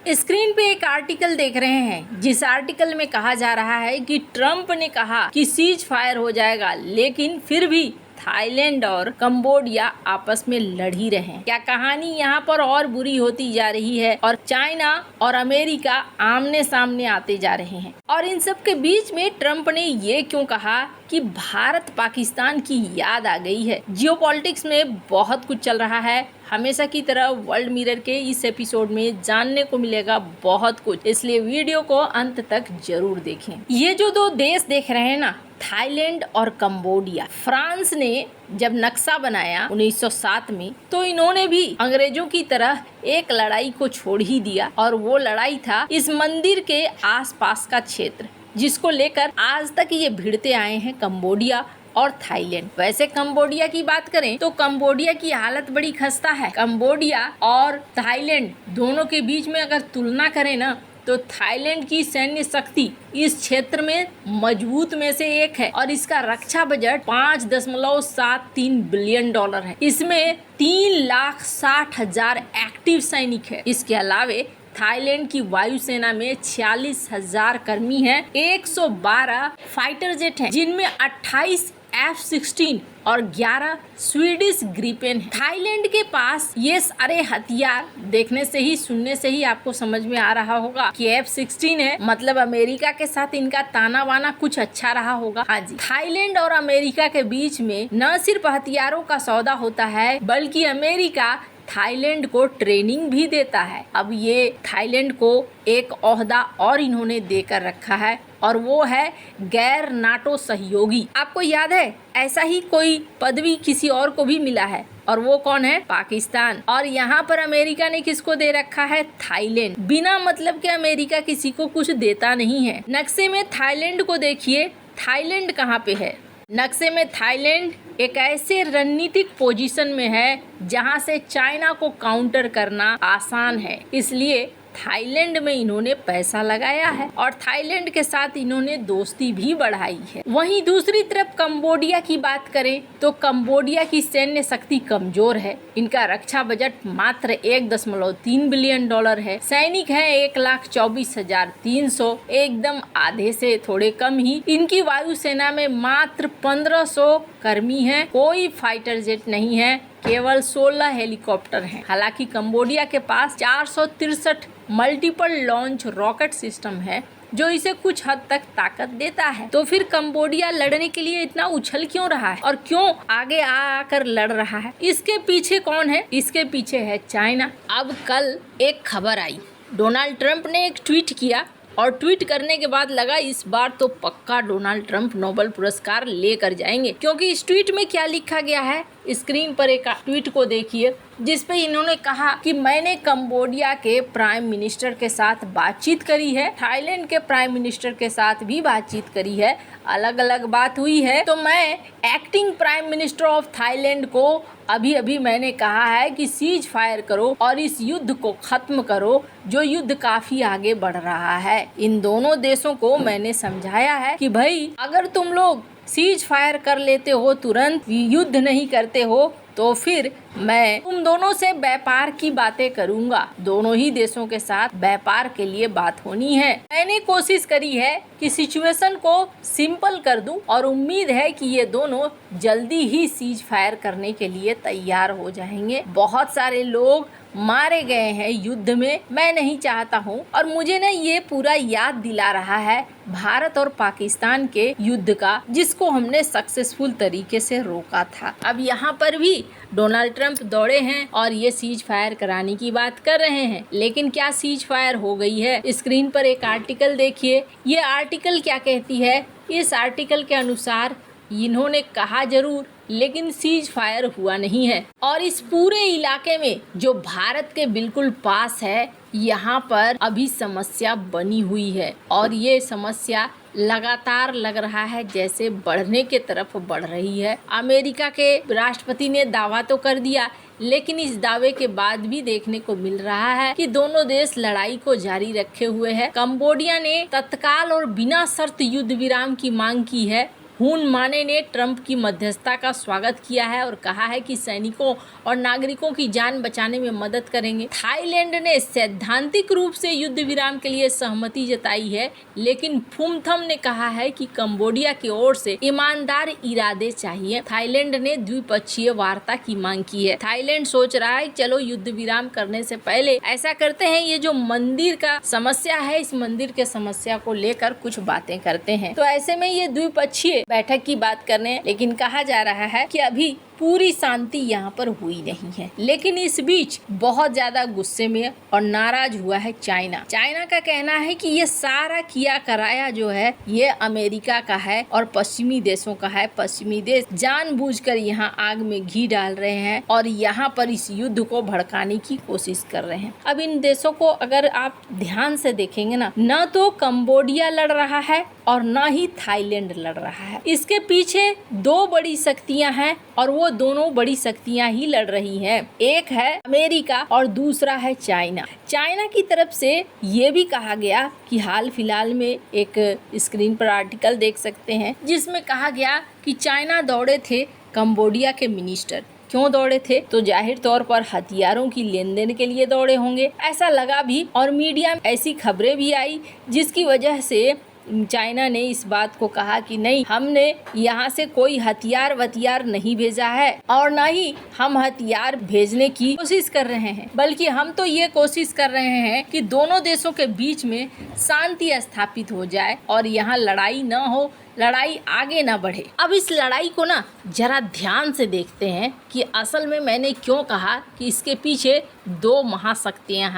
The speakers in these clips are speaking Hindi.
स्क्रीन पे एक आर्टिकल देख रहे हैं, जिस आर्टिकल में कहा जा रहा है कि ट्रंप ने कहा कि सीज फायर हो जाएगा, लेकिन फिर भी थाईलैंड और कंबोडिया आपस में लड़ ही रहे हैं। क्या कहानी यहाँ पर और बुरी होती जा रही है और चाइना और अमेरिका आमने सामने आते जा रहे हैं। और इन सब के बीच में ट्रंप ने ये क्यों कहा कि भारत पाकिस्तान की याद आ गई है। जियोपॉलिटिक्स में बहुत कुछ चल रहा है। हमेशा की तरह वर्ल्ड मिरर के इस एपिसोड में जानने को मिलेगा बहुत कुछ, इसलिए वीडियो को अंत तक जरूर देखें। ये जो दो देश देख रहे हैं ना, थाईलैंड और कंबोडिया, फ्रांस ने जब नक्शा बनाया 1907 में, तो इन्होंने भी अंग्रेजों की तरह एक लड़ाई को छोड़ ही दिया, और वो लड़ाई था इस मंदिर के आसपास का क्षेत्र, जिसको लेकर आज तक ये भिड़ते आए हैं कंबोडिया और थाईलैंड। वैसे कंबोडिया की बात करें तो कंबोडिया की हालत बड़ी खस्ता है। कंबोडिया और थाईलैंड दोनों के बीच में अगर तुलना करें ना, तो थाईलैंड की सैन्य शक्ति इस क्षेत्र में मजबूत में से एक है, और इसका रक्षा बजट $5.73 बिलियन है। इसमें 3,60,000 एक्टिव सैनिक है। इसके अलावे थाईलैंड की वायुसेना में 46,000 कर्मी हैं, 112 फाइटर जेट हैं, जिनमें 28 F-16 और 11 स्वीडिश ग्रिपेन है। थाईलैंड के पास ये सारे हथियार देखने से ही, सुनने से ही आपको समझ में आ रहा होगा कि F-16 है, मतलब अमेरिका के साथ इनका ताना बाना कुछ अच्छा रहा होगा। हाँ जी, थाईलैंड और अमेरिका के बीच में न सिर्फ हथियारों का सौदा होता है, बल्कि अमेरिका थाईलैंड को ट्रेनिंग भी देता है। अब ये थाईलैंड को एक ओहदा और इन्होंने देकर रखा है, और वो है गैर नाटो सहयोगी। आपको याद है, ऐसा ही कोई पदवी किसी और को भी मिला है, और वो कौन है? पाकिस्तान। और यहाँ पर अमेरिका ने किसको दे रखा है? थाईलैंड। बिना मतलब के अमेरिका किसी को कुछ देता नहीं है। नक्शे में थाईलैंड को देखिए, थाईलैंड कहाँ पे है? नक्शे में थाईलैंड एक ऐसे रणनीतिक पोजीशन में है जहां से चाइना को काउंटर करना आसान है, इसलिए थाईलैंड में इन्होंने पैसा लगाया है और थाईलैंड के साथ इन्होंने दोस्ती भी बढ़ाई है। वहीं दूसरी तरफ कंबोडिया की बात करें तो कंबोडिया की सैन्य शक्ति कमजोर है। इनका रक्षा बजट मात्र $1.3 बिलियन है। सैनिक है 1,24,300, एकदम आधे से थोड़े कम ही। इनकी वायुसेना में मात्र 1,500 कर्मी हैं, कोई फाइटर जेट नहीं है, केवल 16 हेलीकॉप्टर हैं। हालांकि कंबोडिया के पास 463 मल्टीपल लॉन्च रॉकेट सिस्टम है, जो इसे कुछ हद तक ताकत देता है। तो फिर कंबोडिया लड़ने के लिए इतना उछल क्यों रहा है और क्यों आगे आकर लड़ रहा है? इसके पीछे कौन है? इसके पीछे है चाइना। अब कल एक खबर आई, डोनाल्ड ट्रंप ने एक ट्वीट किया, और ट्वीट करने के बाद लगा इस बार तो पक्का डोनाल्ड ट्रंप नोबेल पुरस्कार लेकर जाएंगे, क्योंकि इस ट्वीट में क्या लिखा गया है, स्क्रीन पर एक ट्वीट को देखिए, जिसपे इन्होंने कहा कि मैंने कंबोडिया के प्राइम मिनिस्टर के साथ बातचीत करी है, थाईलैंड के प्राइम मिनिस्टर के साथ भी बातचीत करी है, अलग अलग बात हुई है। तो मैं acting prime minister of Thailand को अभी मैंने कहा है कि सीज फायर करो और इस युद्ध को खत्म करो, जो युद्ध काफी आगे बढ़ रहा है। इन दोनों देशों को मैंने समझाया है कि भाई अगर तुम लोग सीज फायर कर लेते हो, तुरंत युद्ध नहीं करते हो, तो फिर मैं तुम दोनों से व्यापार की बातें करूंगा। दोनों ही देशों के साथ व्यापार के लिए बात होनी है। मैंने कोशिश करी है कि सिचुएशन को सिंपल कर दूं, और उम्मीद है कि ये दोनों जल्दी ही सीज फायर करने के लिए तैयार हो जाएंगे। बहुत सारे लोग मारे गए हैं युद्ध में, मैं नहीं चाहता हूँ, और मुझे ना ये पूरा याद दिला रहा है भारत और पाकिस्तान के युद्ध का, जिसको हमने सक्सेसफुल तरीके से रोका था। अब यहाँ पर भी डोनाल्ड ट्रंप दौड़े हैं और ये सीज फायर कराने की बात कर रहे हैं, लेकिन क्या सीज फायर हो गई है? स्क्रीन पर एक आर्टिकल देखिए, ये आर्टिकल क्या कहती है। इस आर्टिकल के अनुसार इन्होंने कहा जरूर, लेकिन सीज फायर हुआ नहीं है, और इस पूरे इलाके में जो भारत के बिल्कुल पास है, यहाँ पर अभी समस्या बनी हुई है, और ये समस्या लगातार लग रहा है जैसे बढ़ने के तरफ बढ़ रही है। अमेरिका के राष्ट्रपति ने दावा तो कर दिया, लेकिन इस दावे के बाद भी देखने को मिल रहा है कि दोनों देश लड़ाई को जारी रखे हुए हैं। कंबोडिया ने तत्काल और बिना शर्त युद्ध विराम की मांग की है, हुन माने ने ट्रंप की मध्यस्थता का स्वागत किया है और कहा है कि सैनिकों और नागरिकों की जान बचाने में मदद करेंगे। थाईलैंड ने सैद्धांतिक रूप से युद्ध विराम के लिए सहमति जताई है, लेकिन फुमथम ने कहा है कि कंबोडिया की ओर से ईमानदार इरादे चाहिए। थाईलैंड ने द्विपक्षीय वार्ता की मांग की है। थाईलैंड सोच रहा है चलो युद्ध विराम करने से पहले ऐसा करते हैं, ये जो मंदिर का समस्या है, इस मंदिर के समस्या को लेकर कुछ बातें करते हैं। तो ऐसे में ये द्विपक्षीय बैठक की बात कर रहे हैं, लेकिन कहा जा रहा है कि अभी पूरी शांति यहाँ पर हुई नहीं है। लेकिन इस बीच बहुत ज्यादा गुस्से में और नाराज हुआ है चाइना। चाइना का कहना है कि ये सारा किया कराया जो है ये अमेरिका का है और पश्चिमी देशों का है। पश्चिमी देश जानबूझकर यहाँ आग में घी डाल रहे हैं और यहाँ पर इस युद्ध को भड़काने की कोशिश कर रहे हैं। अब इन देशों को अगर आप ध्यान से देखेंगे न तो कंबोडिया लड़ रहा है और न ही थाईलैंड लड़ रहा है। इसके पीछे दो बड़ी शक्तियां हैं और वो दोनों बड़ी शक्तियां ही लड़ रही हैं। एक है अमेरिका और दूसरा है चाइना। चाइना की तरफ से ये भी कहा गया कि हाल फिलहाल में एक स्क्रीन पर आर्टिकल देख सकते हैं जिसमें कहा गया कि चाइना दौड़े थे कंबोडिया के मिनिस्टर। क्यों दौड़े थे? तो जाहिर तौर पर हथियारों की लेन देन के लिए दौड़े होंगे, ऐसा लगा भी। और मीडिया में ऐसी खबरें भी आई जिसकी वजह से चाइना ने इस बात को कहा कि नहीं, हमने यहाँ से कोई हथियार नहीं भेजा है और न ही हम हथियार भेजने की कोशिश कर रहे हैं, बल्कि हम तो ये कोशिश कर रहे हैं कि दोनों देशों के बीच में शांति स्थापित हो जाए और यहाँ लड़ाई न हो, लड़ाई आगे ना बढ़े। अब इस लड़ाई को जरा ध्यान से देखते हैं कि असल में मैंने क्यों कहा कि इसके पीछे दो महाशक्तियां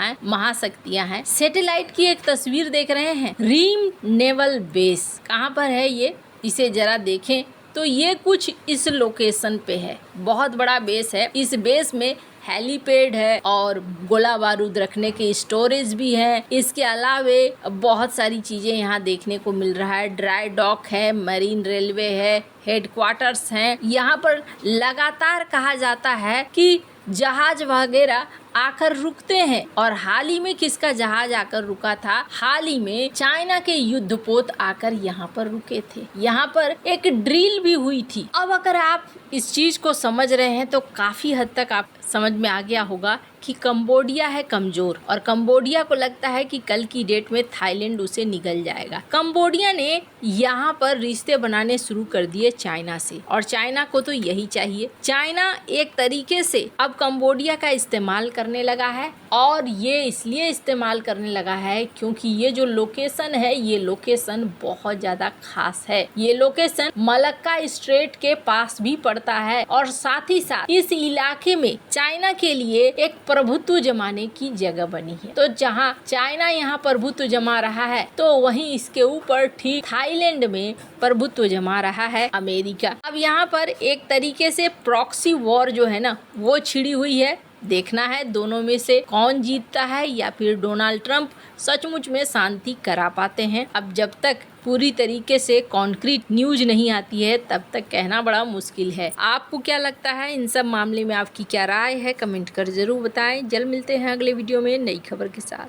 हैं। सैटेलाइट की एक तस्वीर देख रहे हैं, रीम नेवल बेस। कहाँ पर है ये? इसे जरा देखें तो ये कुछ इस लोकेशन पे है। बहुत बड़ा बेस है। इस बेस में हेलीपैड है और गोला बारूद रखने के स्टोरेज भी है। इसके अलावे बहुत सारी चीजें यहाँ देखने को मिल रहा है। ड्राई डॉक है, मरीन रेलवे है, हेडक्वार्टर्स हैं। यहाँ पर लगातार कहा जाता है कि जहाज वगैरह आकर रुकते हैं और हाल ही में किसका जहाज आकर रुका था? हाल ही में चाइना के युद्धपोत आकर यहाँ पर रुके थे। यहाँ पर एक ड्रिल भी हुई थी। अब अगर आप इस चीज को समझ रहे हैं तो काफी हद तक आप समझ में आ गया होगा कि कंबोडिया है कमजोर और कंबोडिया को लगता है कि कल की डेट में थाईलैंड उसे निगल जाएगा। कंबोडिया ने यहाँ पर रिश्ते बनाने शुरू कर दिए चाइना से और चाइना को तो यही चाहिए। चाइना एक तरीके से अब कंबोडिया का इस्तेमाल करने लगा है और ये इसलिए इस्तेमाल करने लगा है क्योंकि ये जो लोकेशन है, ये लोकेशन बहुत ज्यादा खास है। ये लोकेशन मलक्का स्ट्रेट के पास भी पड़ता है और साथ ही साथ इस इलाके में चाइना के लिए एक प्रभुत्व जमाने की जगह बनी है। तो जहाँ चाइना यहाँ प्रभुत्व जमा रहा है तो वहीं इसके ऊपर ठीक थाईलैंड में प्रभुत्व जमा रहा है अमेरिका। अब यहाँ पर एक तरीके से प्रॉक्सी वॉर जो है ना वो छिड़ी हुई है। देखना है दोनों में से कौन जीतता है या फिर डोनाल्ड ट्रंप सचमुच में शांति करा पाते हैं। अब जब तक पूरी तरीके से कॉन्क्रीट न्यूज नहीं आती है तब तक कहना बड़ा मुश्किल है। आपको क्या लगता है इन सब मामले में? आपकी क्या राय है? कमेंट कर जरूर बताएं। जल्द मिलते हैं अगले वीडियो में नई खबर के साथ।